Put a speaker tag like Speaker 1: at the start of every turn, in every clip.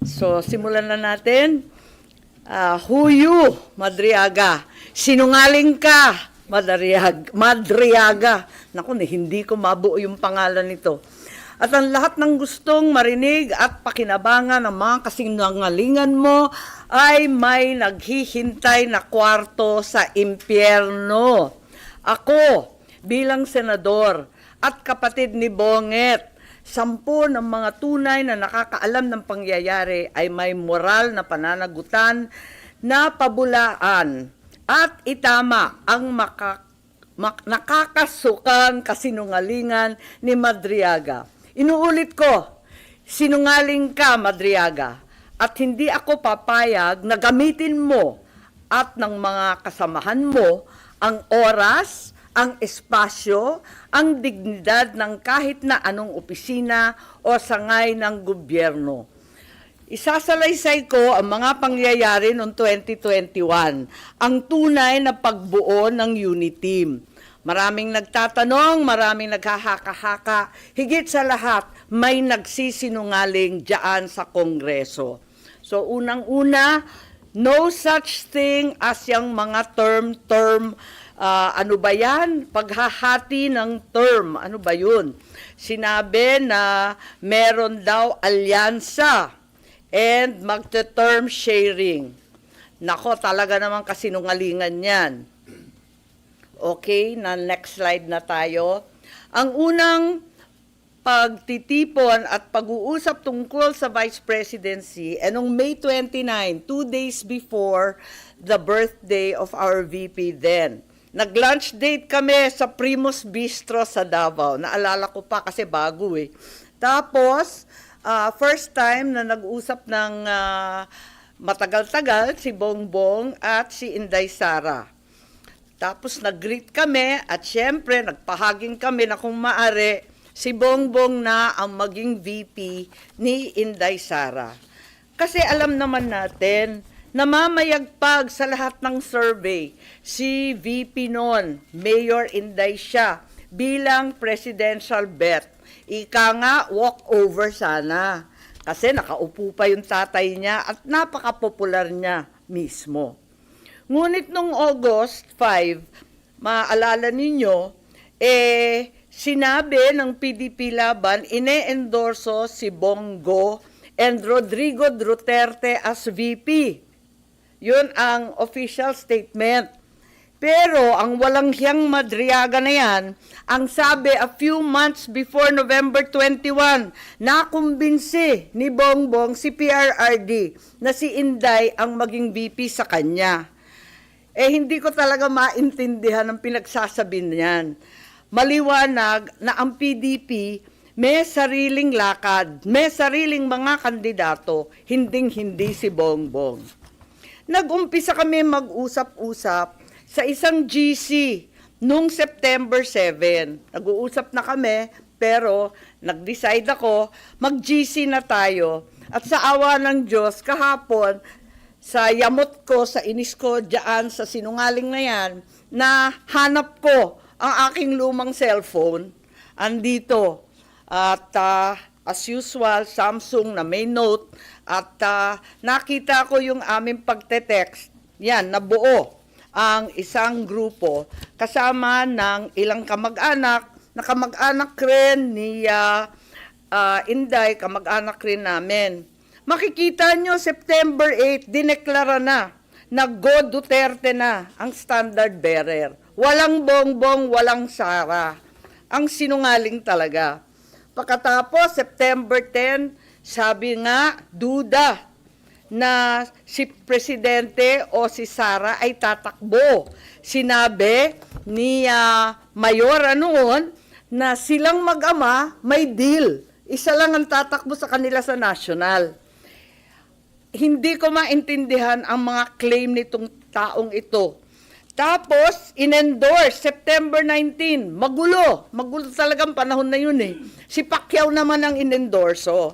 Speaker 1: So, simulan na natin. Huyu, Madriaga. Sinungaling ka, Madriaga. Naku, hindi ko mabuo yung pangalan nito. At ang lahat ng gustong marinig at pakinabangan ng mga kasinungalingan mo ay may naghihintay na kwarto sa impyerno. Ako, bilang senador at kapatid ni Bonget, 10 ng mga tunay na nakakaalam ng pangyayari ay may moral na pananagutan na pabulaan at itama ang nakakasukang kasinungalingan ni Madriaga. Inuulit ko, sinungaling ka, Madriaga, at hindi ako papayag na gamitin mo at ng mga kasamahan mo ang oras, ang espasyo, ang dignidad ng kahit na anong opisina o sangay ng gobyerno. Isasalaysay ko ang mga pangyayari noong 2021, ang tunay na pagbuo ng unit team. Maraming nagtatanong, maraming naghahaka-haka, higit sa lahat, may nagsisinungaling diyan sa Kongreso. So unang-una, no such thing as yung mga term, ano ba yan? Paghahati ng term, ano ba yun? Sinabi na meron daw alyansa and magte-term sharing. Nako, talaga naman kasinungalingan yan. Okay, na next slide na tayo. Ang unang pagtitipon at pag-uusap tungkol sa Vice Presidency noong May 29, 2 days before the birthday of our VP then. Nag-lunch date kami sa Primus Bistro sa Davao. Naalala ko pa kasi bago eh. Tapos, first time na nag-usap ng matagal-tagal si Bongbong at si Inday Sara. Tapos nag-greet kami at syempre nagpahaging kami na kung maaari si Bongbong na ang maging VP ni Inday Sara. Kasi alam naman natin na mamayagpag sa lahat ng survey si VP noon, Mayor Inday siya, bilang presidential bet. Ika nga, walk-over sana. Kasi nakaupo pa yung tatay niya at napaka-popular niya mismo. Ngunit nung August 5, maalala ninyo, sinabi ng PDP Laban, ine-endorso si Bongo and Rodrigo Duterte as VP. Yun ang official statement. Pero ang walang hiyang Madriaga na yan, ang sabi a few months before November 21, nakumbinsi ni Bongbong si PRRD na si Inday ang maging VP sa kanya. Hindi ko talaga maintindihan ang pinagsasabi niyan. Maliwanag na ang PDP may sariling lakad, may sariling mga kandidato, hinding-hindi si Bongbong. Nag-umpisa kami mag-usap-usap sa isang GC noong September 7. Nag-uusap na kami, pero nag-decide ako, mag-GC na tayo. At sa awa ng Diyos, kahapon, sa yamot ko, sa inis ko, dyan sa sinungaling na yan, na hanap ko ang aking lumang cellphone, andito. At as usual, Samsung na may note, at nakita ko yung aming pagte-text. Yan, nabuo ang isang grupo kasama ng ilang kamag-anak, na kamag-anak rin ni Inday, kamag-anak rin namin. Makikita nyo, September 8, dineklara na Go Duterte na ang standard bearer. Walang Bongbong, walang Sara. Ang sinungaling talaga. Pagkatapos, September 10, sabi nga, duda na si Presidente o si Sara ay tatakbo. Sinabi ni Mayora noon na silang mag-ama may deal. Isa lang ang tatakbo sa kanila sa national. Hindi ko maintindihan ang mga claim nitong taong ito. Tapos, in-endorse, September 19, magulo talagang panahon na yun eh. Si Pacquiao naman ang in-endorso.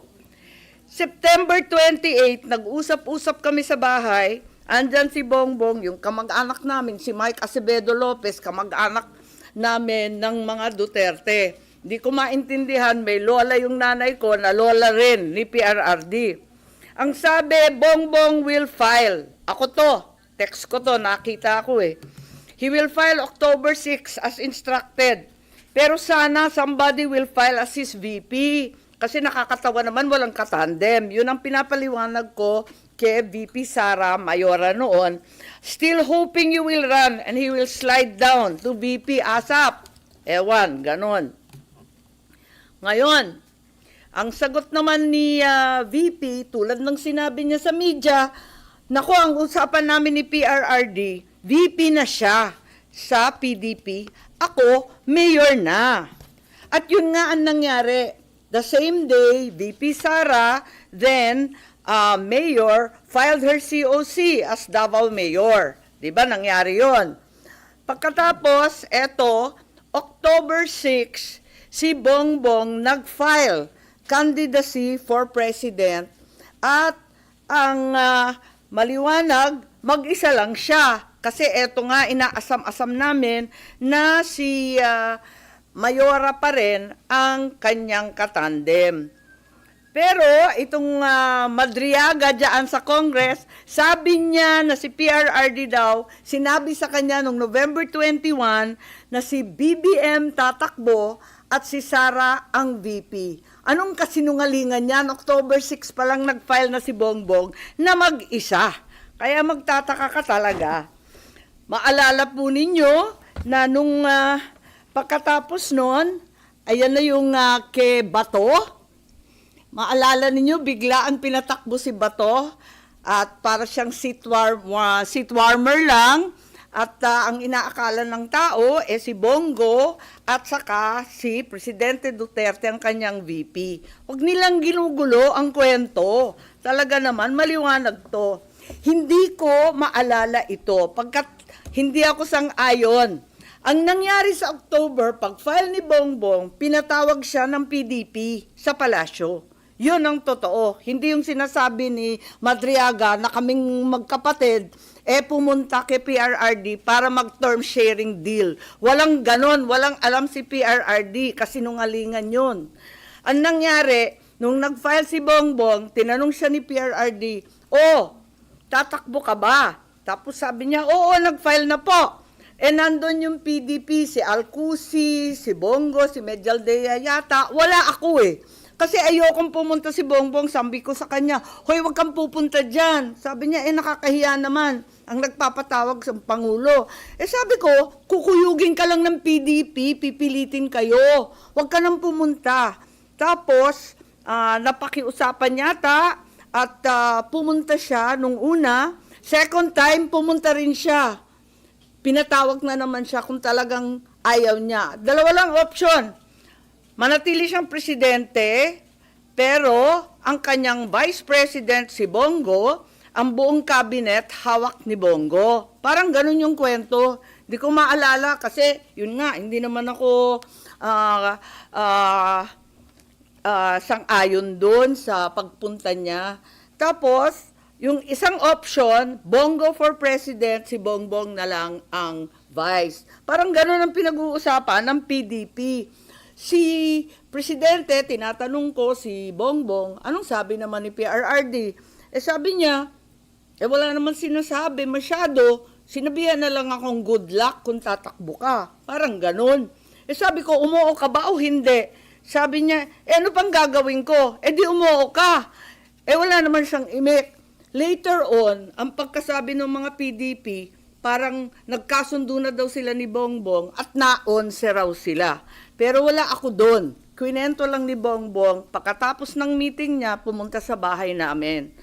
Speaker 1: September 28, nag-usap-usap kami sa bahay, andyan si Bongbong, yung kamag-anak namin, si Mike Acevedo Lopez, kamag-anak namin ng mga Duterte. Hindi ko maintindihan, may lola yung nanay ko na lola rin ni PRRD. Ang sabi, Bongbong will file. Ako to, text ko to, nakita ko eh. He will file October 6 as instructed. Pero sana somebody will file as his VP. Kasi nakakatawa naman, walang katandem. Yun ang pinapaliwanag ko kay VP Sara Mayora noon. Still hoping you will run and he will slide down to VP ASAP. Ewan, ganon. Ngayon, ang sagot naman ni VP, tulad ng sinabi niya sa media, naku, ang usapan namin ni PRRD, VP na siya sa PDP, ako, mayor na. At yun nga ang nangyari. The same day, VP Sara, then mayor, filed her COC as Davao Mayor. Diba, nangyari yon. Pagkatapos, eto, October 6, si Bongbong nag-file candidacy for president at ang maliwanag, mag-isa lang siya. Kasi eto nga, inaasam-asam namin na si Mayora pa rin ang kanyang katandem. Pero itong Madriaga dyan sa Congress, sabi niya na si PRRD daw, sinabi sa kanya noong November 21 na si BBM tatakbo at si Sara ang VP. Anong kasinungalingan yan? October 6 pa lang nag-file na si Bongbong na mag-isa. Kaya magtataka ka talaga. Maalala po ninyo na nung pagkatapos nun, ayan na yung kay Bato. Maalala ninyo, biglaan pinatakbo si Bato at para siyang seat warmer lang. At ang inaakala ng tao si Bongo at saka si Presidente Duterte ang kanyang VP. Huwag nilang ginugulo ang kwento. Talaga naman, maliwanag to. Hindi ko maalala ito pagkat hindi ako sang-ayon. Ang nangyari sa October, pag-file ni Bongbong, pinatawag siya ng PDP sa palasyo. Yun ang totoo. Hindi yung sinasabi ni Madriaga na kaming magkapatid, pumunta kay PRRD para mag-term sharing deal. Walang ganon, walang alam si PRRD, kasi nungalingan yun. Ang nangyari, nung nag-file si Bongbong, tinanong siya ni PRRD, tatakbo ka ba? Tapos sabi niya, oo, nag-file na po. Nandun yung PDP, si Alcusi, si Bongo, si Medialdea yata. Wala ako Kasi ayokong pumunta si Bongbong, sabi ko sa kanya, hoy, wag kang pupunta dyan. Sabi niya, nakakahiya naman ang nagpapatawag sa Pangulo. Sabi ko, kukuyugin ka lang ng PDP, pipilitin kayo. Wag ka nang pumunta. Tapos, napakiusapan yata at pumunta siya nung una. Second time, pumunta rin siya. Pinatawag na naman siya kung talagang ayaw niya. Dalawa lang option. Manatili siyang presidente, pero ang kanyang vice president si Bongo, ang buong cabinet hawak ni Bongo. Parang ganun yung kwento. Hindi ko maalala kasi yun nga, hindi naman ako sang-ayon doon sa pagpunta niya. Tapos, yung isang option, Bongo for president, si Bongbong na lang ang vice. Parang ganun ang pinag-uusapan ng PDP. Si Presidente, tinatanong ko si Bongbong, anong sabi naman ni PRRD? Sabi niya, wala naman sinasabi masyado, sinabihan na lang akong good luck kung tatakbo ka. Parang ganun. Sabi ko, umuo ka ba o hindi? Sabi niya, ano pang gagawin ko? Di umuo ka. Wala naman siyang imik. Later on, ang pagkasabi ng mga PDP, parang nagkasundo na daw sila ni Bongbong at naonse raw sila. Pero wala ako doon. Kwinento lang ni Bongbong, pagkatapos ng meeting niya, pumunta sa bahay namin.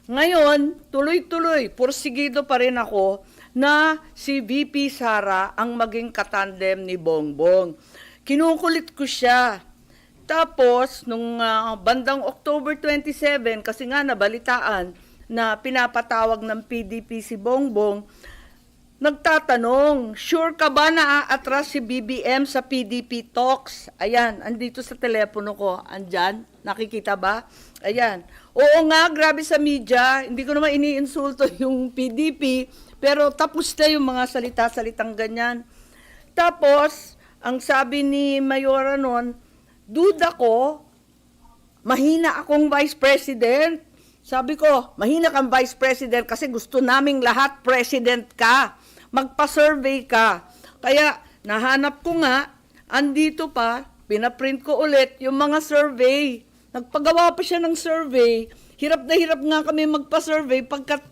Speaker 1: Ngayon, tuloy-tuloy, porsigido pa rin ako na si VP Sara ang maging katandem ni Bongbong. Kinukulit ko siya. Tapos, nung bandang October 27, kasi nga nabalitaan na pinapatawag ng PDP si Bongbong, nagtatanong, sure ka ba na aatras si BBM sa PDP talks? Ayan, andito sa telepono ko. Andyan, nakikita ba? Ayan. Oo nga, grabe sa media. Hindi ko naman iniinsulto yung PDP, pero tapos na yung mga salita-salitang ganyan. Tapos, ang sabi ni Mayora noon, duda ko, mahina akong vice president. Sabi ko, mahina kang Vice President kasi gusto naming lahat President ka. Magpa-survey ka. Kaya nahanap ko nga, andito pa, pinaprint ko ulit yung mga survey. Nagpagawa pa siya ng survey. Hirap na hirap nga kami magpa-survey pagkat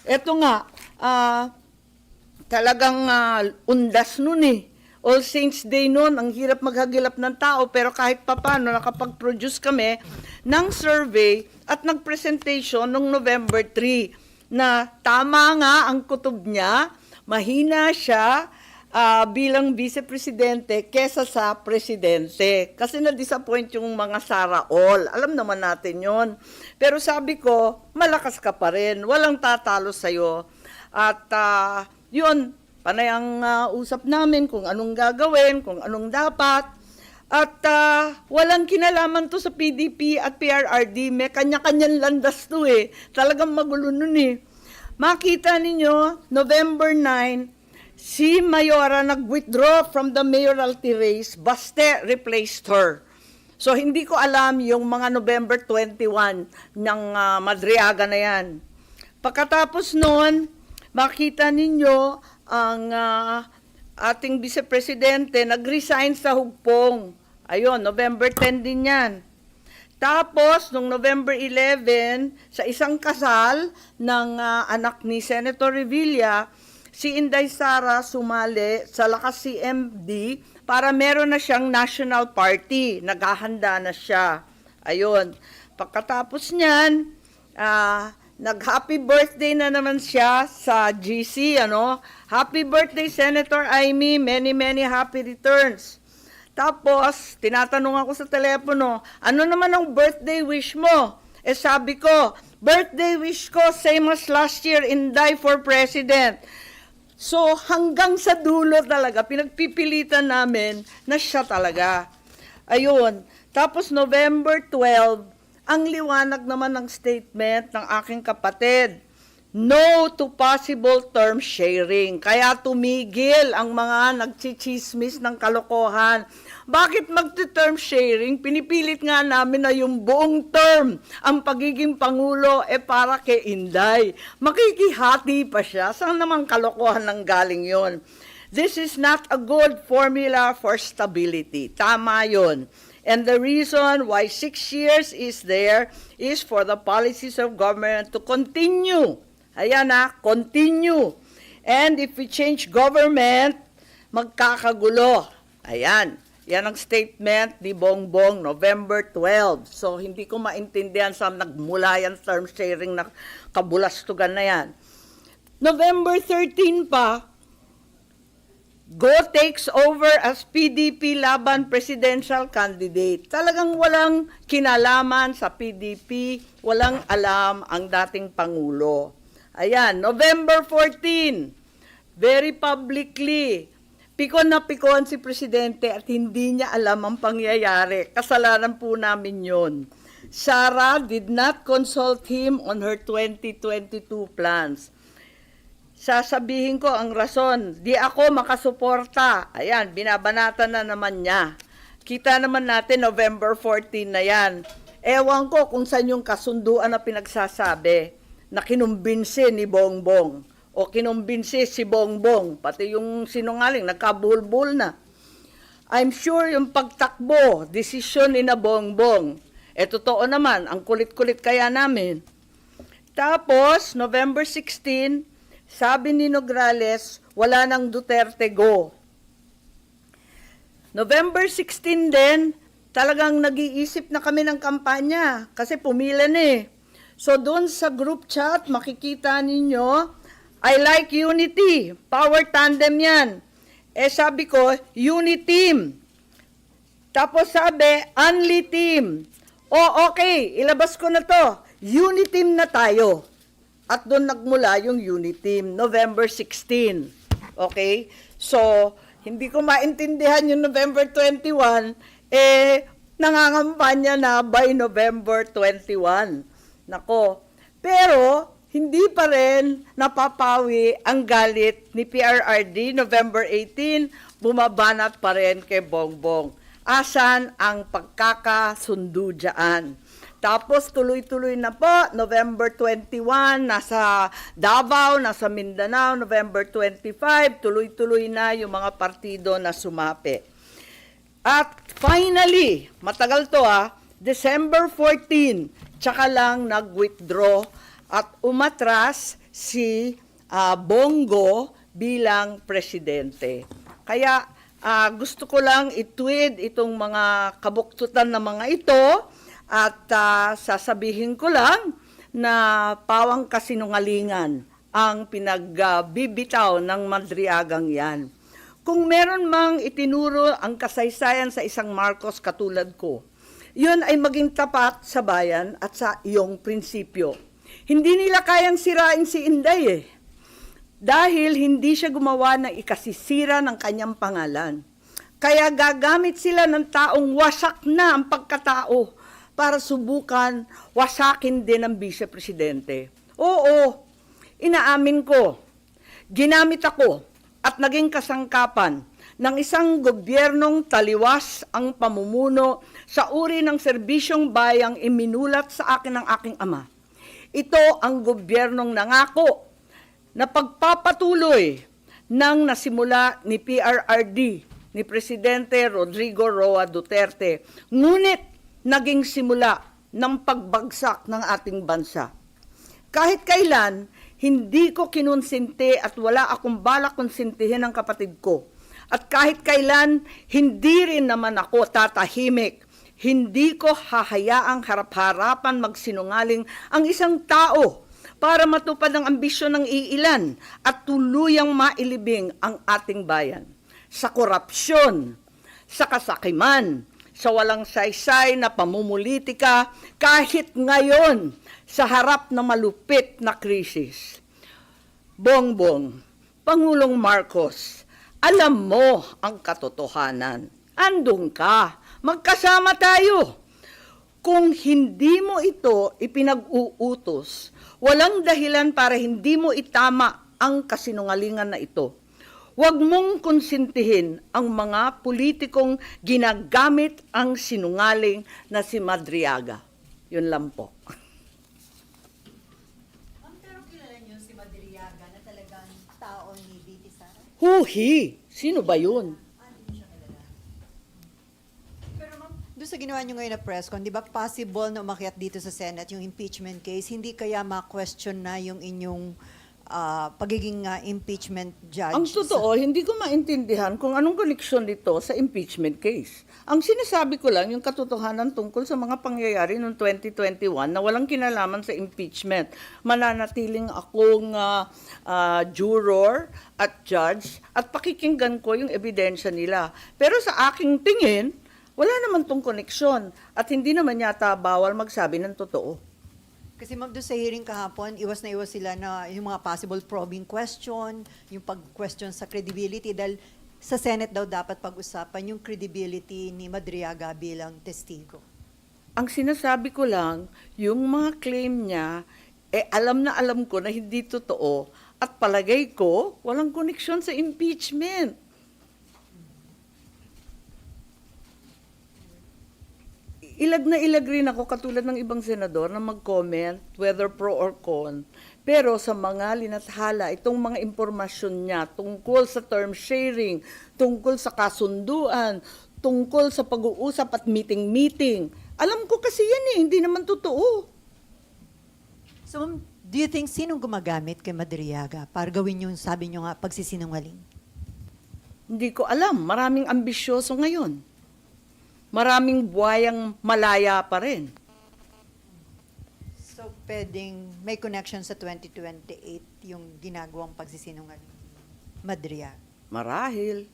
Speaker 1: eto nga, talagang undas nun eh. All Saints Day noon, ang hirap maghagilap ng tao, pero kahit papano nakapag-produce kami ng survey at nag-presentation noong November 3 na tama nga ang kutob niya, mahina siya bilang vice-presidente kesa sa presidente. Kasi na-disappoint yung mga Sara All. Alam naman natin yon. Pero sabi ko, malakas ka pa rin, walang tatalo sa'yo. At yun, panay ang usap namin kung anong gagawin, kung anong dapat. At walang kinalaman to sa PDP at PRRD. May kanya-kanyang landas to eh. Talagang magulo nun eh. Makita ninyo, November 9, si Mayora nag-withdraw from the mayoralty race. Baste replaced her. So hindi ko alam yung mga November 21 ng Madriaga na yan. Pagkatapos noon, makita ninyo ang ating vice-presidente nag-resign sa hugpong. Ayun, November 10 din yan. Tapos, noong November 11, sa isang kasal ng anak ni Senator Revilla, si Inday Sara sumali sa Lakas CMD para meron na siyang national party. Naghahanda na siya. Ayun. Pagkatapos niyan, nag-happy birthday na naman siya sa GC, ano? Happy birthday, Senator Amy. Many, many happy returns. Tapos, tinatanong ako sa telepono, ano naman ang birthday wish mo? Eh sabi ko, birthday wish ko, same as last year, Inday for President. So, hanggang sa dulo talaga, pinagpipilitan namin na siya talaga. Ayun. Tapos, November 12, ang liwanag naman ng statement ng aking kapatid, no to possible term sharing. Kaya tumigil ang mga nagchichismis ng kalokohan. Bakit magti-term sharing? Pinipilit nga namin na yung buong term, ang pagiging Pangulo, para kay Inday. Makikihati pa siya. Saan naman kalokohan ng galing yon? This is not a good formula for stability. Tama yon. And the reason why 6 years is there is for the policies of government to continue. Ayan continue. And if we change government, magkakagulo. Ayan. Yan ang statement ni Bongbong, November 12. So, hindi ko maintindihan saan nagmula yan term sharing na kabulastugan na yan. November 13 pa, Go takes over as PDP laban presidential candidate. Talagang walang kinalaman sa PDP, walang alam ang dating Pangulo. Ayan, November 14, very publicly, pikon na pikon si Presidente at hindi niya alam ang pangyayari. Kasalanan po namin yon. Sara did not consult him on her 2022 plans. Sasabihin ko ang rason, di ako makasuporta. Ayan, binabanatan na naman niya. Kita naman natin November 14 na yan. Ewan ko kung saan yung kasunduan na pinagsasabi na kinumbinsi ni Bongbong o kinumbinsi si Bongbong, pati yung sinungaling, nagkabulbul na. I'm sure yung pagtakbo, desisyon ni na Bongbong. Totoo naman, ang kulit-kulit kaya namin. Tapos, November 16, sabi ni Nograles, wala nang Duterte go. November 16 din, talagang nag-iisip na kami ng kampanya kasi pumila na eh. So doon sa group chat, makikita ninyo, I like unity, power tandem yan. Sabi ko, uniteam. Tapos sabi, only team. Okay, ilabas ko na to. Uniteam na tayo. At doon nagmula yung uniteam, November 16. Okay? So, hindi ko maintindihan yung November 21, nangangampanya na by November 21. Nako. Pero, hindi pa rin napapawi ang galit ni PRRD, November 18, bumabanat pa rin kay Bongbong. Asan ang pagkakasundo dyan? Tapos tuloy-tuloy na po, November 21, nasa Davao, nasa Mindanao, November 25, tuloy-tuloy na yung mga partido na sumapi. At finally, matagal to December 14, tsaka lang nag-withdraw at umatras si Bongo bilang presidente. Kaya gusto ko lang itweet itong mga kabuktutan na mga ito at sasabihin ko lang na pawang kasinungalingan ang pinagbibitaw ng Madriagang yan. Kung meron mang itinuro ang kasaysayan sa isang Marcos katulad ko, yun ay maging tapat sa bayan at sa iyong prinsipyo. Hindi nila kayang sirain si Inday dahil hindi siya gumawa ng ikasisira ng kanyang pangalan. Kaya gagamit sila ng taong wasak na ang pagkatao para subukan wasakin din ang vice-presidente. Oo, inaamin ko, ginamit ako at naging kasangkapan ng isang gobyernong taliwas ang pamumuno sa uri ng serbisyong bayang iminulat sa akin ng aking ama. Ito ang gobyernong nangako na pagpapatuloy ng nasimula ni PRRD, ni Presidente Rodrigo Roa Duterte, ngunit naging simula ng pagbagsak ng ating bansa. Kahit kailan, hindi ko kinonsinti at wala akong balak konsintihin ang kapatid ko. At kahit kailan, hindi rin naman ako tatahimik. Hindi ko hahayaang harap-harapan magsinungaling ang isang tao para matupad ang ambisyon ng iilan at tuluyang mailibing ang ating bayan. Sa korupsyon, sa kasakiman, sa walang saysay na pamumulitika, kahit ngayon sa harap ng malupit na krisis. Bongbong, Pangulong Marcos, alam mo ang katotohanan. Andun ka, magkasama tayo. Kung hindi mo ito ipinag-uutos, walang dahilan para hindi mo itama ang kasinungalingan na ito. Huwag mong konsintihin ang mga politikong ginagamit ang sinungaling na si Madriaga. Yun lang po.
Speaker 2: Pero kilala niyo si Madriaga na talagang tao ni VP Sara?
Speaker 1: Huhi! Sino ba yun?
Speaker 2: Hindi siya kilala. Pero ma'am, doon sa ginawa niyo ngayon na press con, di ba possible na umakyat dito sa Senate yung impeachment case? Hindi kaya ma-question na yung inyong pagiging impeachment judge?
Speaker 1: Ang totoo, hindi ko maintindihan kung anong koneksyon dito sa impeachment case. Ang sinasabi ko lang, yung katotohanan tungkol sa mga pangyayari noong 2021 na walang kinalaman sa impeachment. Mananatiling akong juror at judge at pakikinggan ko yung ebidensya nila. Pero sa aking tingin, wala naman tong koneksyon at hindi naman yata bawal magsabi ng totoo.
Speaker 2: Kasi ma'am, doon sa hearing kahapon, iwas na iwas sila na yung mga possible probing question, yung pag-question sa credibility, dahil sa Senate daw dapat pag-usapan yung credibility ni Madriaga bilang testigo.
Speaker 1: Ang sinasabi ko lang, yung mga claim niya, alam na alam ko na hindi totoo at palagay ko, walang koneksyon sa impeachment. Ilag na ilag rin ako katulad ng ibang senador na mag-comment whether pro or con. Pero sa mga linathala, itong mga impormasyon niya tungkol sa term sharing, tungkol sa kasunduan, tungkol sa pag-uusap at meeting-meeting. Alam ko kasi yan hindi naman totoo.
Speaker 2: So ma'am, do you think sinong gumagamit kay Madriaga para gawin yung sabi niyo nga pagsisinungaling?
Speaker 1: Hindi ko alam, maraming ambisyoso ngayon. Maraming buhayang malaya pa rin.
Speaker 2: So pwedeng may connection sa 2028 yung ginagawang pagsisinungaling Madriaga?
Speaker 1: Marahil.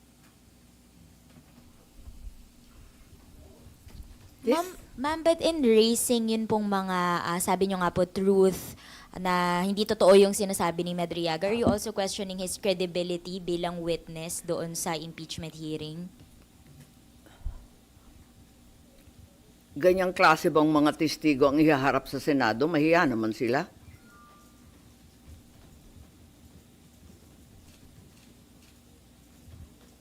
Speaker 1: Yes?
Speaker 3: Ma'am, but in racing, yun pong mga, sabi nyo nga po, truth, na hindi totoo yung sinasabi ni Madriaga. Are you also questioning his credibility bilang witness doon sa impeachment hearing?
Speaker 1: Ganyang klase bang mga testigo ang ihaharap sa Senado? Mahiya naman sila.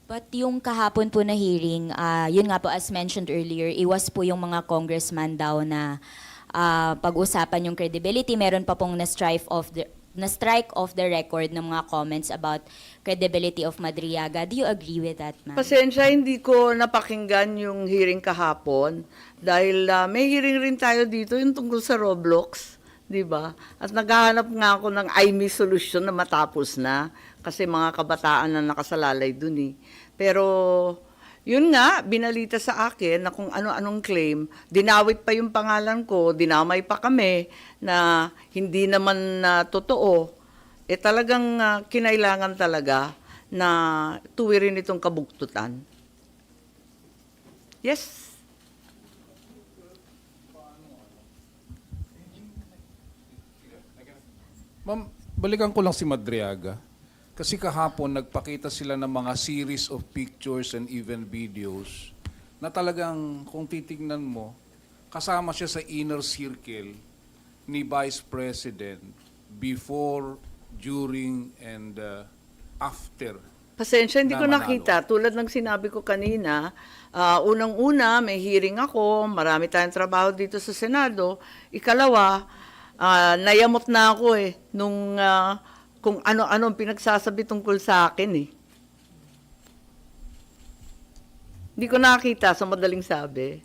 Speaker 3: But yung kahapon po na hearing, yun nga po as mentioned earlier, iwas po yung mga congressman daw na pag-usapan yung credibility. Meron pa pong na-strike off the record ng mga comments about credibility of Madriaga. Do you agree with that, ma'am?
Speaker 1: Pasensya, hindi ko napakinggan yung hearing kahapon dahil may hearing rin tayo dito yung tungkol sa Roblox, di ba? At naghahanap nga ako ng IME solution na matapos na kasi mga kabataan na nakasalalay dun eh. Pero yun nga, binalita sa akin na kung ano-anong claim, dinawit pa yung pangalan ko, dinamay pa kami na hindi naman totoo. Eh talagang kinailangan talaga na tuwirin itong kabuktutan. Yes.
Speaker 4: Ma'am, balikan ko lang si Madriaga. Kasi kahapon nagpakita sila ng mga series of pictures and even videos na talagang kung titingnan mo, kasama siya sa inner circle ni Vice President before, during, and after.
Speaker 1: Pasensya, hindi
Speaker 4: na
Speaker 1: ko
Speaker 4: manalo.
Speaker 1: nakita. Tulad ng sinabi ko kanina, unang-una, may hearing ako, marami tayong trabaho dito sa Senado. Ikalawa, nayamot na ako nung kung ano-ano ang pinagsasabi tungkol sa akin Hindi ko nakita sa madaling sabi.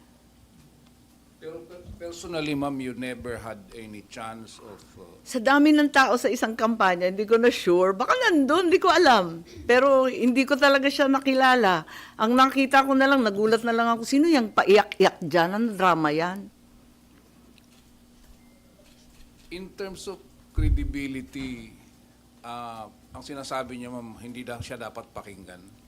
Speaker 4: Pero personally, ma'am, you never had any chance of...
Speaker 1: Sa dami ng tao sa isang kampanya, hindi ko na sure. Baka nandun, hindi ko alam. Pero hindi ko talaga siya nakilala. Ang nakita ko na lang, nagulat na lang ako, sino yung paiyak-iyak dyan? Ano drama yan?
Speaker 4: In terms of credibility, ang sinasabi niya, ma'am, hindi siya dapat pakinggan.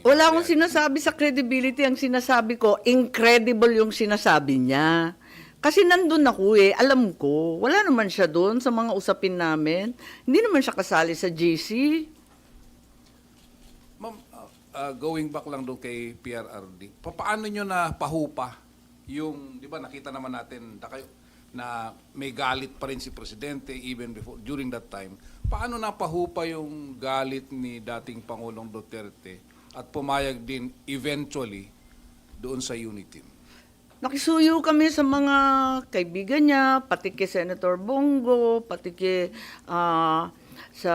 Speaker 1: Wala akong sinasabi sa credibility. Ang sinasabi ko, incredible yung sinasabi niya. Kasi nandun ako alam ko. Wala naman siya doon sa mga usapin namin. Hindi naman siya kasali sa GC.
Speaker 4: Ma'am, going back lang doon kay PRRD, paano nyo na pahupa yung, di ba nakita naman natin na may galit pa rin si Presidente even before, during that time. Paano napahupa yung galit ni dating Pangulong Duterte at pumayag din eventually doon sa unity?
Speaker 1: Nakisuyo kami sa mga kaibigan niya, pati kay Senator Bongo, pati kay sa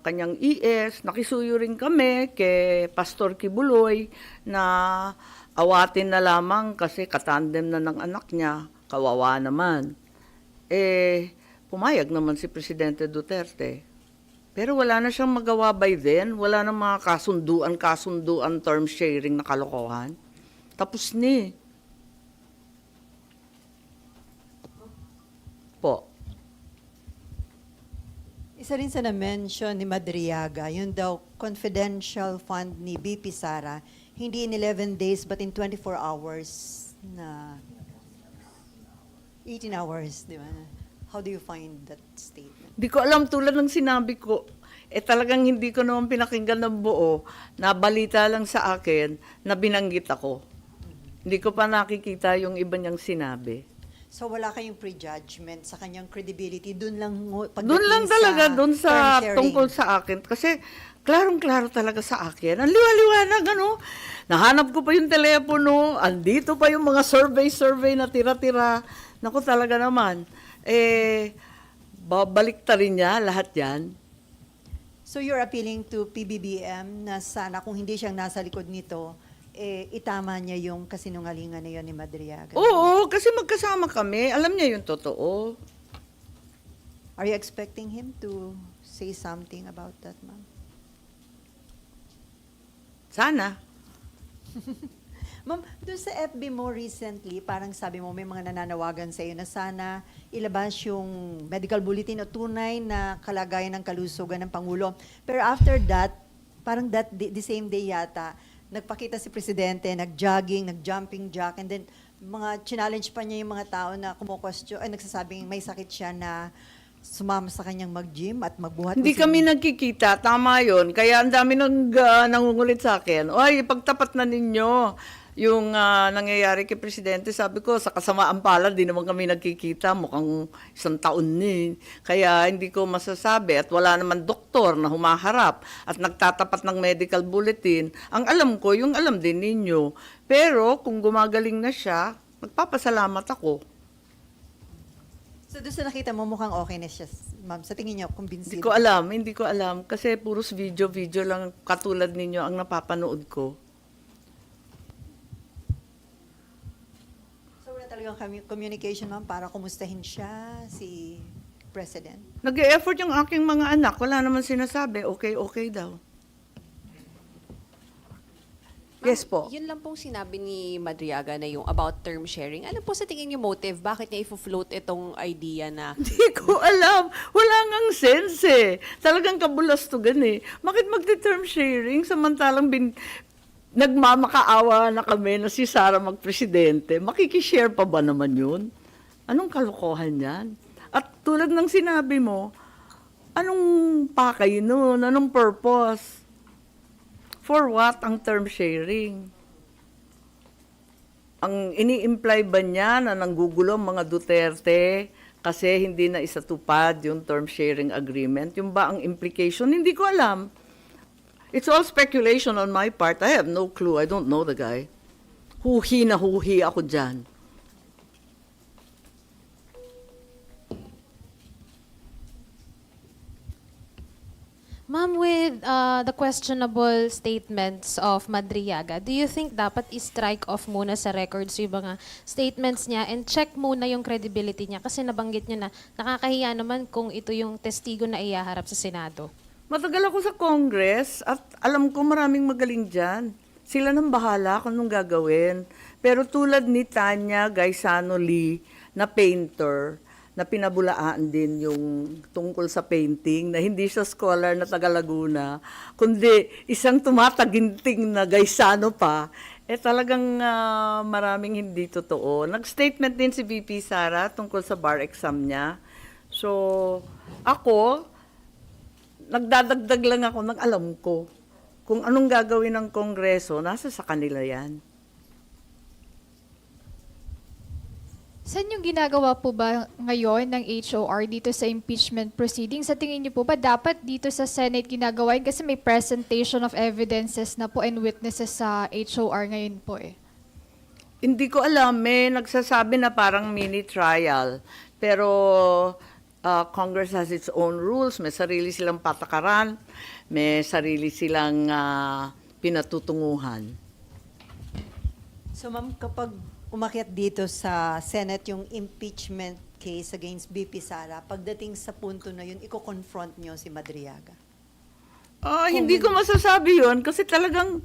Speaker 1: kanyang ES. Nakisuyo rin kami kay Pastor Kibuloy na awatin na lamang kasi katandem na ng anak niya. Kawawa naman. Pumayag naman si Presidente Duterte. Pero wala na siyang magawa by then. Wala na mga kasunduan, term sharing na kalokohan. Tapos ni. Po.
Speaker 2: Isa rin sa na-mention ni Madriaga, yun daw confidential fund ni BP Sara, hindi in 11 days but in 24 hours na 18 hours, di ba? How do you find that statement?
Speaker 1: Di ko alam, tulad ng sinabi ko, talagang hindi ko naman pinakinggan ng buo, nabalita lang sa akin na binanggit ako. Hindi ko pa nakikita yung iba niyang sinabi.
Speaker 2: So wala kayong prejudgment sa kanyang credibility, dun lang
Speaker 1: Doon lang talaga, doon sa
Speaker 2: term sharing.
Speaker 1: tungkol sa akin. Kasi klarong-klaro talaga sa akin. Ang liwa-liwanag, Nahanap ko pa yung telepono, andito pa yung mga survey na tira-tira. Naku, talaga naman. Babalik ta rin niya lahat yan.
Speaker 2: So you're appealing to PBBM na sana kung hindi siyang nasa likod nito, itama niya yung kasinungalingan na yun ni Madriaga.
Speaker 1: Oo, kasi magkasama kami. Alam niya yung totoo.
Speaker 2: Are you expecting him to say something about that, ma'am?
Speaker 1: Sana.
Speaker 2: Ma'am, doon sa FB mo recently, parang sabi mo may mga nananawagan sa iyo na sana ilabas yung medical bulletin o tunay na kalagayan ng kalusugan ng Pangulo. Pero after that, parang the same day yata, nagpakita si Presidente, nag-jogging, nag-jumping jack, and then mga challenge pa niya yung mga tao na nagsasabing may sakit siya na sumama sa kanyang mag-gym at magbuhat.
Speaker 1: Hindi kami nagkikita, tama yon. Kaya ang dami nangungulit sa akin. Oy, pagtapat na ninyo yung nangyayari kay Presidente. Sabi ko, sa kasamaan pala, di naman kami nagkikita. Mukhang 1 taon ni. Kaya hindi ko masasabi. At wala naman doktor na humaharap at nagtatapat ng medical bulletin. Ang alam ko, yung alam din ninyo. Pero kung gumagaling na siya, magpapasalamat ako.
Speaker 2: So doon sa nakita mo, mukhang okay na siya, ma'am. Sa tingin niyo,
Speaker 1: Hindi
Speaker 2: convinced?
Speaker 1: ko alam. Kasi puros video lang katulad ninyo ang napapanood ko.
Speaker 2: So wala talagang communication, ma'am, para kumustahin siya, si President?
Speaker 1: Nag-e-effort yung aking mga anak. Wala naman sinasabi. Okay daw. Yes po.
Speaker 5: Yun lang pong sinabi ni Madriaga na yung about term sharing. Ano po sa tingin niyo motive? Bakit niya i-float itong idea na
Speaker 1: Hindi ko alam. Wala ngang sense eh. Talagang kabulastugan eh. Bakit magte-term sharing samantalang nagmamakaawa na kami na si Sara magpresidente? Makikishare pa ba naman yun? Anong kalokohan yan? At tulad ng sinabi mo, anong pakay nun? Anong purpose? For what ang term sharing? Ang ini-imply ba niya na nanggugulo ang mga Duterte kasi hindi na isatupad yung term sharing agreement? Yung ba ang implication? Hindi ko alam. It's all speculation on my part. I have no clue. I don't know the guy. Huhi na huhi ako dyan.
Speaker 6: Ma'am, with the questionable statements of Madriaga, do you think dapat i-strike off muna sa records yung mga statements niya and check muna yung credibility niya? Kasi nabanggit niya na nakakahiya naman kung ito yung testigo na iyaharap sa Senado.
Speaker 1: Matagal ako sa Congress at alam ko maraming magaling dyan. Sila nang bahala kung anong gagawin. Pero tulad ni Tanya Gaisano Lee na painter, na pinabulaan din yung tungkol sa painting, na hindi siya scholar na taga Laguna, kundi isang tumataginting na Gaisano pa, talagang maraming hindi totoo. Nag-statement din si VP Sara tungkol sa bar exam niya. So, ako, nagdadagdag lang ako ng alam ko. Kung anong gagawin ng Kongreso, nasa sa kanila yan.
Speaker 7: Saan yung ginagawa po ba ngayon ng HOR dito sa impeachment proceedings? Sa tingin niyo po ba dapat dito sa Senate ginagawa yun? Kasi may presentation of evidences na po and witnesses sa HOR ngayon po eh.
Speaker 1: Hindi ko alam, may nagsasabi na parang mini trial. Pero Congress has its own rules, may sarili silang patakaran, may sarili silang pinatutunguhan.
Speaker 2: So ma'am, kapag umakyat dito sa Senate yung impeachment case against BP Sara, pagdating sa punto na yun, iko-confront nyo si Madriaga?
Speaker 1: Hindi ko masasabi yun kasi talagang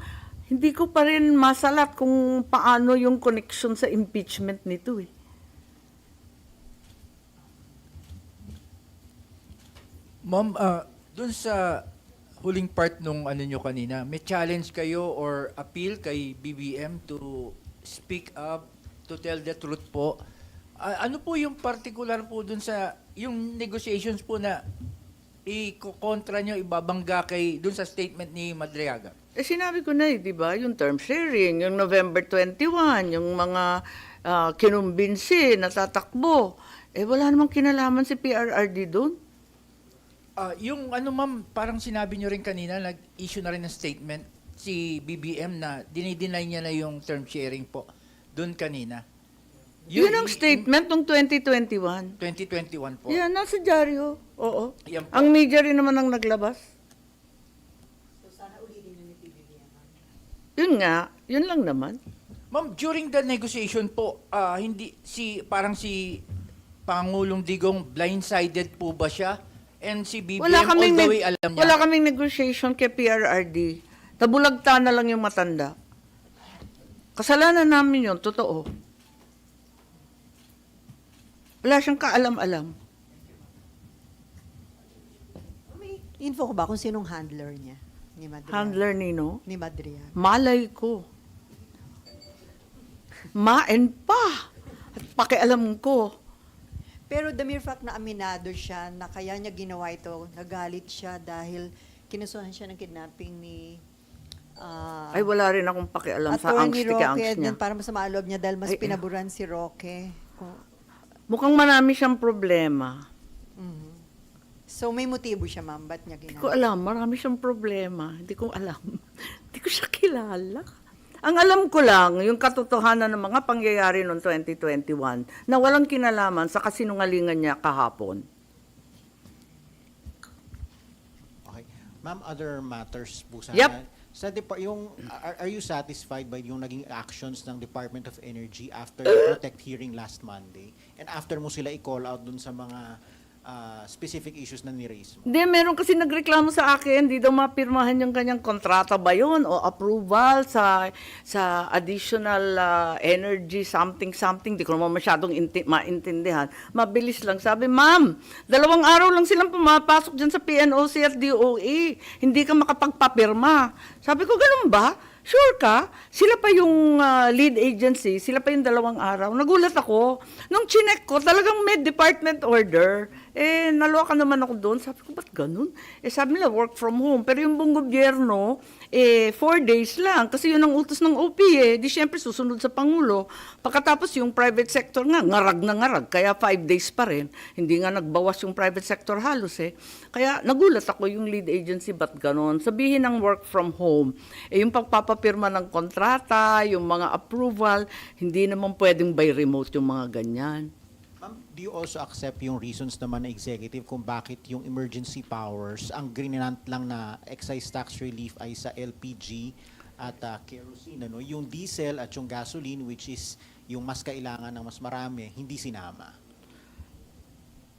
Speaker 1: hindi ko pa rin masalat kung paano yung connection sa impeachment nito eh.
Speaker 8: Ma'am, dun sa huling part nung ano nyo kanina, may challenge kayo or appeal kay BBM to speak up, to tell the truth po. Ano po yung particular po dun sa, yung negotiations po na i-kontra nyo, ibabangga kay dun sa statement ni Madriaga?
Speaker 1: Sinabi ko na di ba, yung term sharing, yung November 21, yung mga kinumbinsi, natatakbo. Wala namang kinalaman si PRRD dun.
Speaker 8: Yung ano ma'am, parang sinabi nyo rin kanina, nag-issue na rin ng statement si BBM na dinideny niya na yung term sharing po doon kanina.
Speaker 1: Yun ang statement ng 2021.
Speaker 8: 2021 po.
Speaker 1: Yan, nasa dyaryo. Oo.
Speaker 8: Yan po.
Speaker 1: Ang media rin naman ang naglabas. Yun nga, yun lang naman.
Speaker 8: Ma'am, during the negotiation po, hindi parang si Pangulong Digong blindsided po ba siya? And si BBM all the way alam niya.
Speaker 1: Wala kaming negotiation kay PRRD. Tabulagta na lang yung matanda. Kasalanan namin yun, totoo. Wala siyang kaalam-alam.
Speaker 2: May info ko ba kung sinong handler niya? Ni Madriaga?
Speaker 1: Handler nino?
Speaker 2: Ni Madriaga.
Speaker 1: Malay ko. Maen pa. At pakialam ko.
Speaker 2: Pero the mere fact na aminado siya na kaya niya ginawa ito, nagalit siya dahil kinusuhan siya ng kidnapping ni
Speaker 1: Ay, wala rin akong pakialam sa
Speaker 2: Attorney
Speaker 1: angst
Speaker 2: Roque,
Speaker 1: niya.
Speaker 2: din para masama ang loob niya dahil mas
Speaker 1: Ay,
Speaker 2: pinaburan si Roque.
Speaker 1: Mukhang marami siyang problema.
Speaker 2: So may motibo siya, ma'am, ba't niya
Speaker 1: Hindi ko
Speaker 2: ginawa?
Speaker 1: alam, marami siyang problema. Hindi ko alam. Hindi ko siya kilala. Ang alam ko lang, yung katotohanan ng mga pangyayari noong 2021 na walang kinalaman sa kasinungalingan niya kahapon.
Speaker 9: Okay. Ma'am, other matters po sana.
Speaker 1: Yep.
Speaker 9: Sa are you satisfied by yung naging actions ng Department of Energy after the Protect hearing last Monday? And after mo sila i-call out dun sa mga specific issues na ni-raise mo?
Speaker 1: Hindi, meron kasi nagreklamo sa akin, di daw mapirmahan yung kanyang kontrata ba yun o approval sa additional energy something, di ko naman masyadong maintindihan. Mabilis lang. Sabi, ma'am, 2 araw lang silang pumapasok dyan sa PNOC at DOE. Hindi ka makapagpapirma. Sabi ko, ganun ba? Sure ka? Sila pa yung lead agency, sila pa yung 2 araw. Nagulat ako. Nung chinek ko, talagang may department order. Naloka naman ako doon. Sabi ko, ba't ganun? Sabi nila, work from home. Pero yung buong gobyerno, 4 days lang. Kasi yun ang utos ng OP Di syempre susunod sa Pangulo. Pagkatapos yung private sector nga, ngarag na ngarag. Kaya 5 days pa rin. Hindi nga nagbawas yung private sector halos Kaya nagulat ako yung lead agency, ba't ganun? Sabihin ng work from home. Yung pagpapapirma ng kontrata, yung mga approval, hindi naman pwedeng by remote yung mga ganyan.
Speaker 9: Ma'am, do you also accept yung reasons naman na executive kung bakit yung emergency powers, ang grinant lang na excise tax relief ay sa LPG at kerosene, yung diesel at yung gasoline, which is yung mas kailangan ng mas marami, hindi sinama?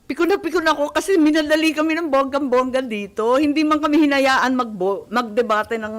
Speaker 1: Pikon na ako kasi minadali kami ng bonggang-bongga dito. Hindi man kami hinayaan magdebate ng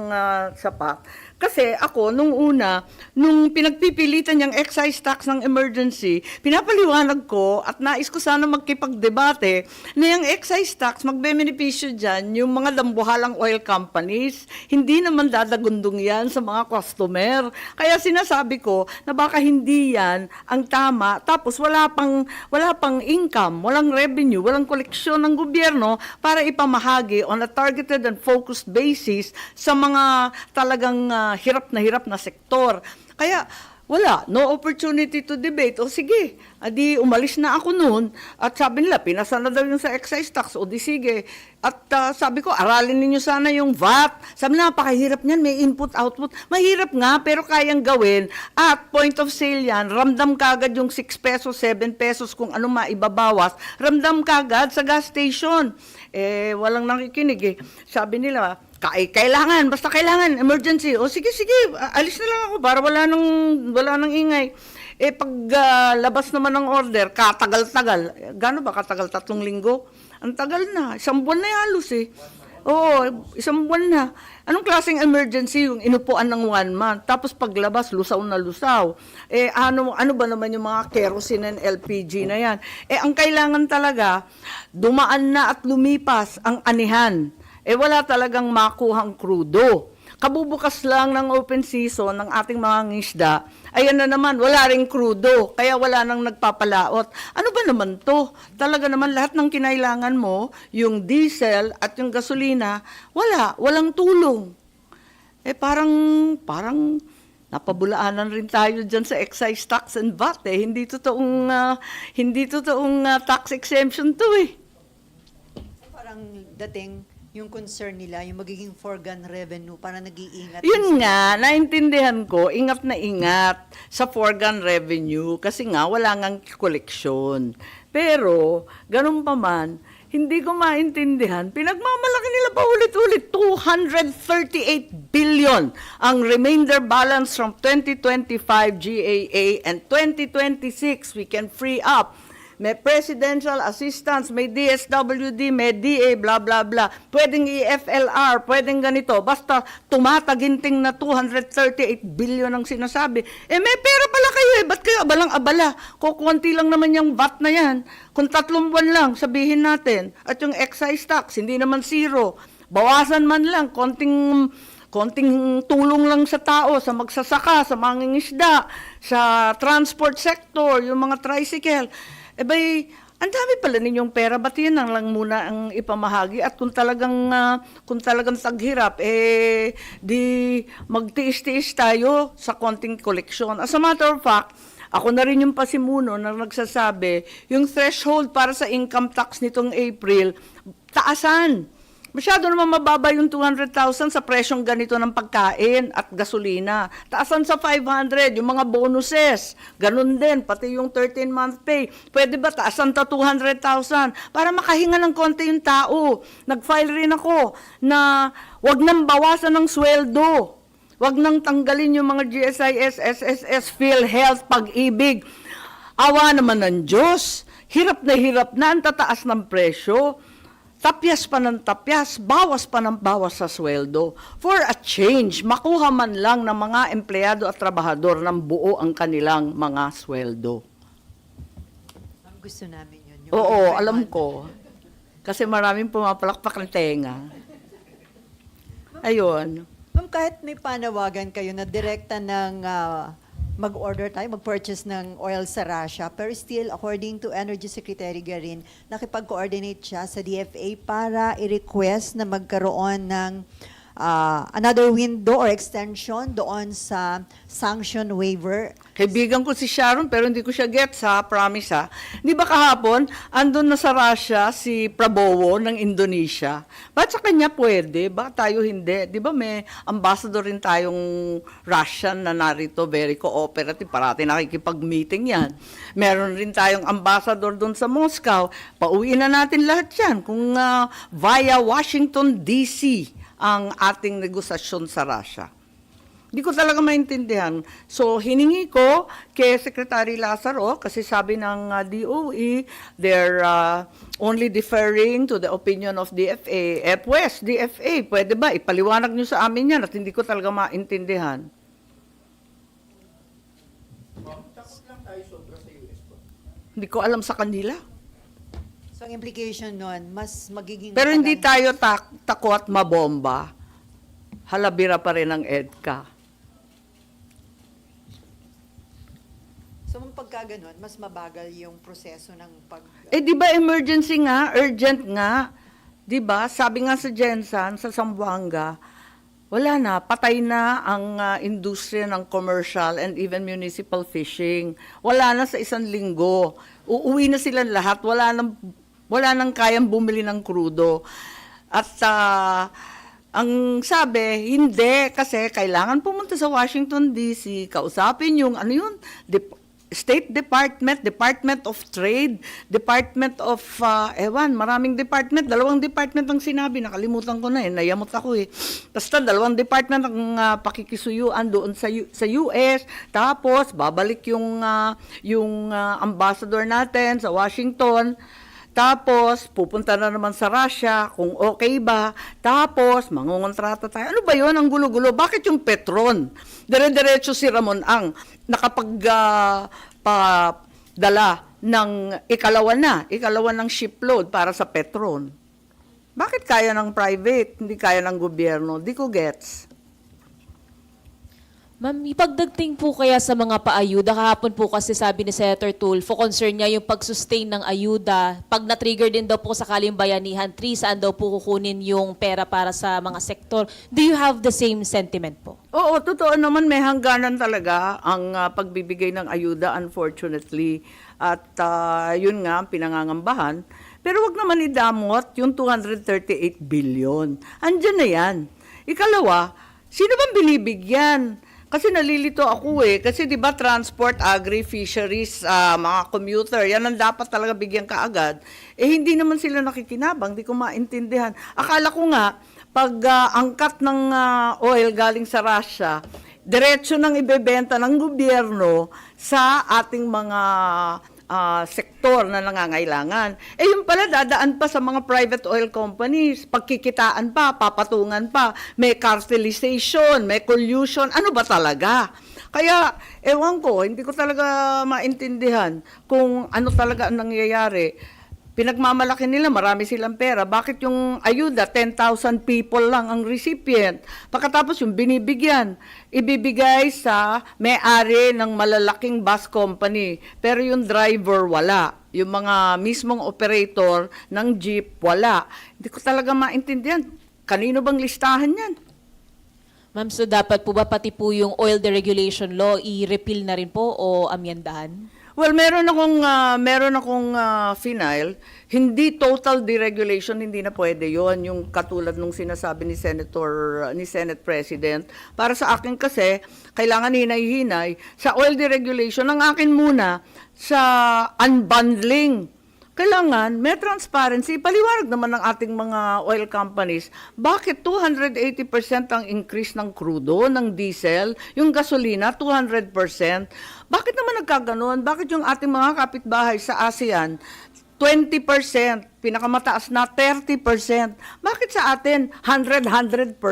Speaker 1: sapat. Kasi ako, nung pinagpipilitan yung excise tax ng emergency, pinapaliwanag ko at nais ko sana magkipagdebate na yung excise tax, magbe-benepisyo dyan yung mga dambuhalang oil companies. Hindi naman dadagundong yan sa mga customer. Kaya sinasabi ko na baka hindi yan ang tama. Tapos wala pang income, walang revenue, walang koleksyon ng gobyerno para ipamahagi on a targeted and focused basis sa mga talagang hirap na sektor. Kaya wala, no opportunity to debate. O sige, di umalis na ako noon at sabi nila, pinasa na daw yung sa excise tax. O di sige. At sabi ko, aralin ninyo sana yung VAT. Sabi na, napakahirap niyan, may input-output. Mahirap nga, pero kayang gawin. At point of sale yan, ramdam kagad yung 6 pesos, 7 pesos, kung ano maibabawas. Ramdam kagad sa gas station. Walang nakikinig Sabi nila, basta kailangan, emergency. O sige, alis na lang ako para wala nang ingay. Pag labas naman ng order, katagal-tagal. Gano ba katagal? 3 linggo? Ang tagal na. 1 buwan na halos Oo, 1 buwan na. Anong klaseng emergency? Yung inupuan ng 1 month. Tapos paglabas, lusaw na lusaw. Ano ba naman yung mga kerosene and LPG na yan? Ang kailangan talaga, dumaan na at lumipas ang anihan. Wala talagang makuhang krudo. Kabubukas lang ng open season ng ating mga ngisda, ayan na naman, wala ring krudo, kaya wala nang nagpapalaot. Ano ba naman to? Talaga naman lahat ng kinailangan mo, yung diesel at yung gasolina, walang tulong. Parang napabulaanan rin tayo dyan sa excise tax and VAT Hindi totoong tax exemption to
Speaker 2: Parang dating yung concern nila, yung magiging foregone revenue, para nag-iingat.
Speaker 1: Yun nga, naintindihan ko, ingat na ingat sa foregone revenue kasi nga wala ngang koleksyon. Pero, ganun pa man, hindi ko maintindihan, pinagmamalaki nila pa ulit-ulit, 238 billion ang remainder balance from 2025 GAA and 2026 we can free up. May presidential assistance, may DSWD, may DA, blah, blah, blah. Pwedeng EFLR, pwedeng ganito. Basta tumataginting na 238 billion ang sinasabi. May pera pala kayo Ba't kayo abalang-abala? Kukunti lang naman yung VAT na yan. Kung 3 buwan lang, sabihin natin. At yung excise tax, hindi naman zero. Bawasan man lang, konting tulong lang sa tao, sa magsasaka, sa mangingisda, sa transport sector, yung mga tricycle. Ang dami pala ninyong pera, ba't yan lang muna ang ipamahagi? At kung talagang taghirap, di magtiis-tiis tayo sa konting koleksyon. As a matter of fact, ako na rin yung pasimuno na nagsasabi, yung threshold para sa income tax nitong April, taasan. Masyado naman mababa yung 200,000 sa presyong ganito ng pagkain at gasolina. Taasan sa 500, yung mga bonuses. Ganun din, pati yung 13-month pay. Pwede ba taasan ta 200,000 para makahinga ng konti yung tao? Nag-file rin ako na wag nang bawasan ng sweldo. Wag nang tanggalin yung mga GSIS, SSS, PhilHealth, Pag-ibig. Awa naman ng Diyos. Hirap na ang tataas ng presyo. Tapyas pa ng tapyas, bawas pa ng bawas sa sweldo. For a change, makuha man lang ng mga empleyado at trabahador ng buo ang kanilang mga sweldo.
Speaker 2: Ma'am, gusto namin yun. Yung
Speaker 1: Oo,
Speaker 2: every
Speaker 1: alam
Speaker 2: month.
Speaker 1: ko. Kasi maraming pumapalakpak ng tenga. Ayun.
Speaker 2: Ma'am, kahit may panawagan kayo na direkta ng mag-order tayo, mag-purchase ng oil sa Russia, pero still, according to Energy Secretary Garin, nakipag-coordinate siya sa DFA para i-request na magkaroon ng another window or extension doon sa sanction waiver.
Speaker 1: Kaibigan ko si Sharon pero hindi ko siya gets ha, promise ha. Di ba kahapon, andun na sa Russia si Prabowo ng Indonesia? Ba't sa kanya pwede? Bakit tayo hindi? Di ba may ambassador rin tayong Russian na narito, very cooperative, parati nakikipag-meeting yan. Meron rin tayong ambassador doon sa Moscow. Pauwiin na natin lahat yan kung via Washington DC ang ating negosasyon sa Russia. Hindi ko talaga maintindihan. So, hiningi ko kay Secretary Lazaro, kasi sabi ng DOE, they're only deferring to the opinion of DFA. Pues, DFA, pwede ba? Ipaliwanag nyo sa amin yan at hindi ko talaga maintindihan. Hindi ko alam sa kanila.
Speaker 2: So, ang implication nun, mas magiging...
Speaker 1: Pero hindi
Speaker 2: matagal-
Speaker 1: tayo takot mabomba. Halabira pa rin ang EDCA.
Speaker 2: So, mong pagka ganun, mas mabagal yung proseso ng pag...
Speaker 1: Eh di ba emergency nga, urgent nga? Di ba? Sabi nga sa Jensan, sa Zamboanga, wala na, patay na ang industriya ng commercial and even municipal fishing. Wala na sa 1 linggo. Uuwi na sila lahat, wala nang kayang bumili ng krudo. At ang sabi, hindi, kasi kailangan pumunta sa Washington DC, kausapin yung ano yun, State Department, Department of Trade, Department of, maraming department, 2 department ang sinabi, nakalimutan ko na nayamot ako Basta 2 department ang pakikisuyuan doon sa US, tapos babalik yung ambassador natin sa Washington, tapos pupunta na naman sa Russia kung okay ba, tapos mangungontrata tayo. Ano ba yun? Ang gulo-gulo. Bakit yung Petron? Dire-diretso si Ramon ang nakapagdala ng ikalawa ng shipload para sa Petron. Bakit kaya ng private, hindi kaya ng gobyerno? Di ko gets.
Speaker 10: Ma'am, ipagdagting po kaya sa mga paayuda, kahapon po kasi sabi ni Senator Tulfo, concern niya yung pag-sustain ng ayuda. Pag na-trigger din daw po sakaling bayanihan, saan daw po kukunin yung pera para sa mga sektor. Do you have the same sentiment po?
Speaker 1: Oo, totoo naman, may hangganan talaga ang pagbibigay ng ayuda, unfortunately. At yun nga, ang pinangangambahan. Pero wag naman idamot yung 238 billion. Andyan na yan. Ikalawa, sino bang binibigyan? Kasi nalilito ako kasi 'di ba transport, agri, fisheries, mga commuter, yan ang dapat talaga bigyan kaagad. Hindi naman sila nakikinabang, di ko maintindihan. Akala ko nga pag angkat ng oil galing sa Russia, diretso nang ibebenta ng gobyerno sa ating mga sektor na nangangailangan. Yung pala, dadaan pa sa mga private oil companies, pagkikitaan pa, papatungan pa, may cartelization, may collusion, ano ba talaga? Kaya, ewan ko, hindi ko talaga maintindihan kung ano talaga ang nangyayari. Pinagmamalaki nila, marami silang pera. Bakit yung ayuda, 10,000 people lang ang recipient? Pagkatapos yung binibigyan, ibibigay sa may-ari ng malalaking bus company. Pero yung driver, wala. Yung mga mismong operator ng jeep, wala. Hindi ko talaga maintindihan. Kanino bang listahan yan?
Speaker 10: Ma'am, so dapat po ba pati po yung oil deregulation law i-repeal na rin po o amyendahan?
Speaker 1: Well, meron akong final. Hindi total deregulation, hindi na pwede 'yon, yung katulad nung sinasabi ni Senate President. Para sa akin kasi, kailangan hinay-hinay sa oil deregulation. Ang akin muna sa unbundling. Kailangan may transparency. Paliwanag naman ng ating mga oil companies, bakit 280% ang increase ng crudo, ng diesel, yung gasolina 200%? Bakit naman nagkaganon? Bakit yung ating mga kapitbahay sa ASEAN 20%, pinakamataas na 30%? Bakit sa atin 100%?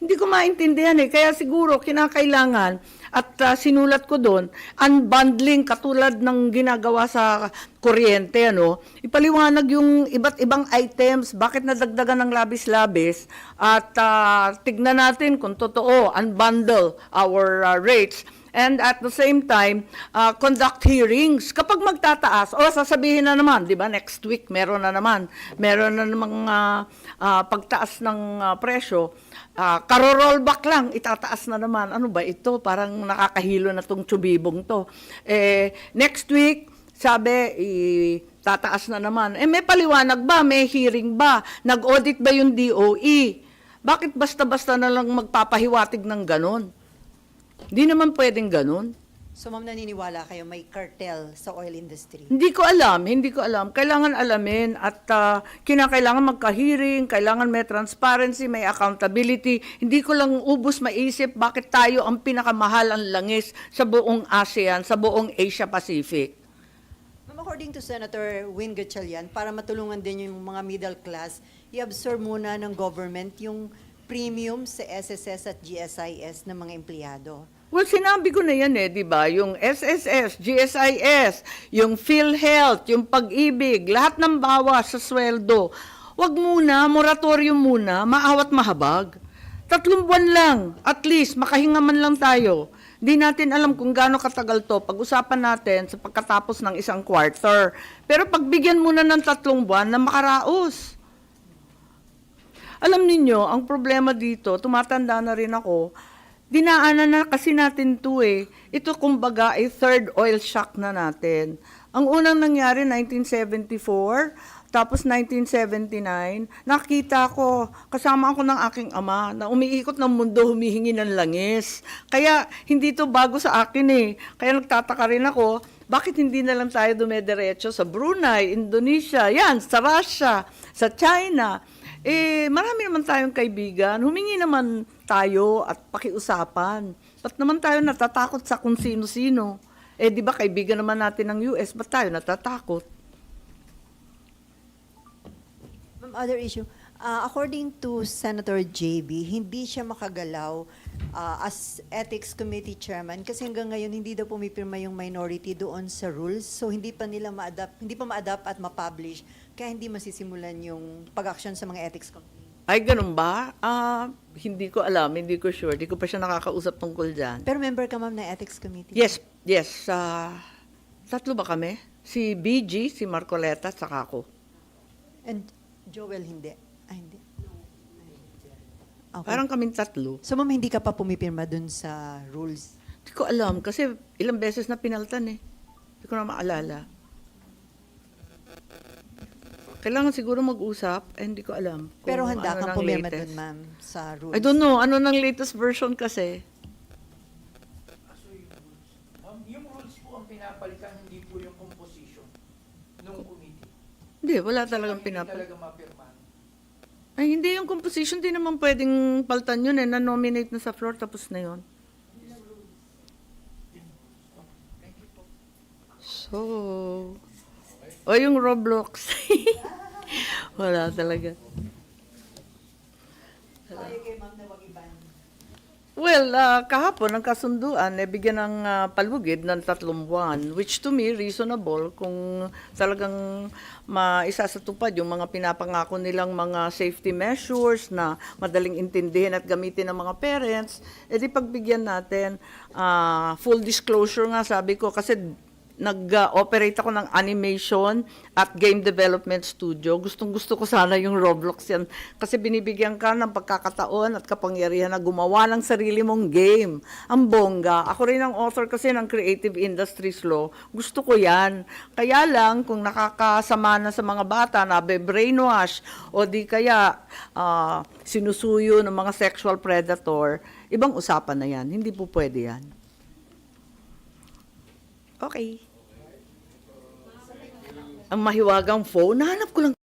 Speaker 1: Hindi ko maintindihan eh. Kaya siguro kinakailangan at sinulat ko doon, unbundling katulad ng ginagawa sa kuryente, ipaliwanag yung iba't ibang items, bakit nadagdagan ng labis-labis, at tignan natin kung totoo, unbundle our rates. And at the same time, conduct hearings. Kapag magtataas, sasabihin na naman, di ba, next week meron na namang pagtaas ng presyo, karo-rollback lang, itataas na naman. Ano ba ito? Parang nakakahilo na tong tsubibong to. Next week, sabi, tataas na naman. May paliwanag ba? May hearing ba? Nag-audit ba yung DOE? Bakit basta-basta na lang magpapahiwatig ng ganon? Hindi naman pwedeng ganon.
Speaker 2: So ma'am, naniniwala kayo may cartel sa oil industry?
Speaker 1: Hindi ko alam. Kailangan alamin at kinakailangan magka-hearing, kailangan may transparency, may accountability. Hindi ko lang ubos maisip bakit tayo ang pinakamahal ang langis sa buong ASEAN, sa buong Asia Pacific.
Speaker 2: Ma'am, according to Senator Win Gatchalian, para matulungan din yung mga middle class, i-absorb muna ng government yung premium sa SSS at GSIS ng mga empleyado.
Speaker 1: Well, sinabi ko na yan di ba? Yung SSS, GSIS, yung PhilHealth, yung Pag-ibig, lahat ng bawas sa sweldo. Wag muna, moratorium muna, maawat mahabag. 3 buwan lang, at least, makahinga man lang tayo. Di natin alam kung gaano katagal to. Pag-usapan natin sa pagkatapos ng 1 quarter. Pero pagbigyan muna ng 3 buwan na makaraos. Alam ninyo, ang problema dito, tumatanda na rin ako, dinaanan na kasi natin to Ito kumbaga ay third oil shock na natin. Ang unang nangyari 1974, tapos 1979, nakita ko, kasama ako ng aking ama, na umiikot ng mundo, humihingi ng langis. Kaya hindi to bago sa akin Kaya nagtataka rin ako, bakit hindi na lang tayo dumediretso sa Brunei, Indonesia, yan, sa Russia, sa China. Marami naman tayong kaibigan, humingi naman tayo at pakiusapan. Ba't naman tayo natatakot sa kung sino-sino? Di ba kaibigan naman natin ng US, ba't tayo natatakot?
Speaker 2: Ma'am, other issue. According to Senator JB, hindi siya makagalaw as Ethics Committee Chairman kasi hanggang ngayon hindi daw pumipirma yung minority doon sa rules. So hindi pa ma-adapt at ma-publish. Kaya hindi masisimulan yung pag-action sa mga ethics committee.
Speaker 1: Ay, ganun ba? Hindi ko alam, hindi ko sure. Hindi ko pa siya nakakausap tungkol dyan.
Speaker 2: Pero member ka ma'am na ethics committee?
Speaker 1: Yes. 3 ba kami? Si BG, si Marcoleta, saka ako.
Speaker 2: And Joel hindi? Hindi. Okay.
Speaker 1: Parang kaming 3.
Speaker 2: So ma'am, hindi ka pa pumipirma dun sa rules?
Speaker 1: Hindi ko alam kasi ilang beses na pinaltan Hindi ko na maalala. Kailangan siguro mag-usap, hindi ko alam.
Speaker 2: Pero handa
Speaker 1: ano
Speaker 2: kang
Speaker 1: ng
Speaker 2: pumirma
Speaker 1: latest.
Speaker 2: dun ma'am sa rules?
Speaker 1: I don't know, ano ng latest version kasi?
Speaker 8: Ma'am, yung rules po ang pinapalitan, hindi po yung composition ng committee.
Speaker 1: Hindi, wala talagang
Speaker 8: Hindi
Speaker 1: pinapal.
Speaker 8: talaga mapirmahan.
Speaker 1: Ay, hindi yung composition, di naman pwedeng paltan yun na-nominate na sa floor, tapos na yun. So, yung Roblox. Wala talaga. Well, kahapon ang kasunduan, bigyan ng palugid ng 3 buwan, which to me, reasonable kung talagang maisasatupad yung mga pinapangako nilang mga safety measures na madaling intindihin at gamitin ng mga parents, di pagbigyan natin, full disclosure nga sabi ko, kasi nag-operate ako ng animation at game development studio. Gustong-gusto ko sana yung Roblox yan. Kasi binibigyan ka ng pagkakataon at kapangyarihan na gumawa ng sarili mong game. Ang bongga. Ako rin ang author kasi ng Creative Industries Law. Gusto ko yan. Kaya lang, kung nakakasama na sa mga bata na brainwash o di kaya sinusuyo ng mga sexual predator, ibang usapan na yan. Hindi po pwede yan. Okay. Ang mahiwagang phone, nahanap ko lang